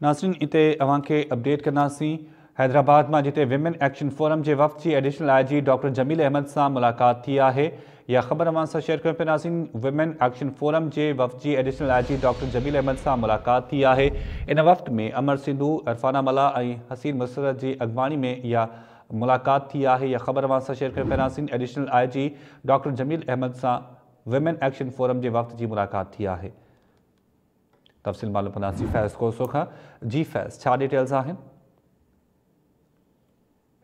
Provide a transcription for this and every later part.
नाज़रीन इते अवांखे अपडेट करनासीं हैदराबाद में जिते विमेन एक्शन फोरम के वफ़द की additional IG doctor Jamil Ahmed से मुलाकात थी है। या खबर अवां सां शेयर कयूं पिया नाज़रीन। विमेन एक्शन फोरम के वफ़द की additional IG doctor Jamil Ahmed से मुलाकात थी है। इन वफ़द में अमर सिंधु, इरफाना मला और हसीन मुसरत की अगवानी में यह मुलाकात थी है। या खबर अवां सां शेयर कयूं पिया नाज़रीन। Additional IG doctor Jamil Ahmed से विमेन एक्शन फोरम के वफ़द की मुलाकात थी है। तफ़सील मालूम कंदासीं फैज़ कोसो खां। जी फैज़, छा डिटेल्स आहिनि?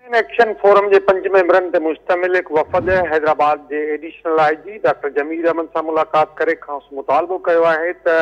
एक्शन फोरम के 5 मेंबरन ते मुश्तमिल एक वफ़द हैदराबाद के additional IG doctor Jamil Ahmed से मुलाकात करे खास मुतालबो किया है त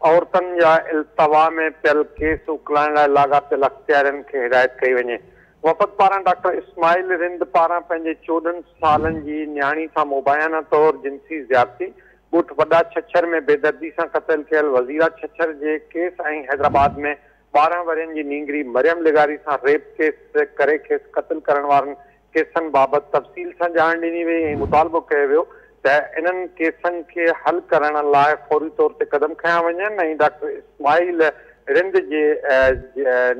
औरतन या इल्तवा में पियल केस उकलाइण लाइ लागापियल अख्तियारन के हिदायत कई वञे। वफ़द पारां डॉक्टर इस्माइल रिंद पारां पंहिंजे 14 सालन की न्याणी सां मुबायना तौर जिनसी ज़्यादती, ॻोठ वॾा छछर में बेदर्दी से क़त्ल कयल वज़ीरा छछर के केस ऐं हैदराबाद में 12 वरियन की नींगरी मरियम लिगारी से रेप केस करे खेस क़त्ल करण वारन केसन बाबत तफ़सील से जान ॾिनी वई ऐं मुतालबो कयो वियो त इन्हनि केसन के हल करण लाइ फौरी तौर ते कदम खया वञनि ऐं डॉक्टर इस्माइल रिंद जे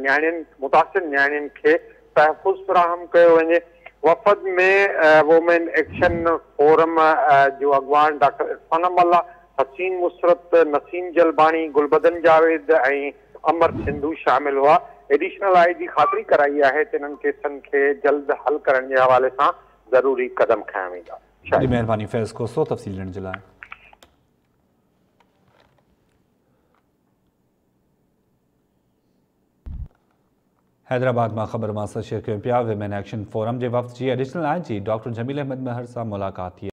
न्याणियुनि मुतासिर न्याणियुनि के तहफ़ुज़ फराहम कयो वञे। वफ़द में वुमेन एक्शन फोरम जो अगवान डॉक्टर इरफाना मला, हसीन मुसरत, नसीम जलबानी, गुलबदन जावेद और अमर सिंधु शामिल हुआ। एडिशनल IG खातरी कराई है त इन्हनि केसन के जल्द हल करण के हवाले से जरूरी कदम खया वेंदा। मेहरबानी फैज़ कोसो तफ़सील ॾियण जे लाइ। हैदराबाद में खबर मां सां शेयर कयूं पिया। विमेन एक्शन फोरम के वफ़द की additional IG doctor Jamil Ahmed Mahar से मुलाकात थी।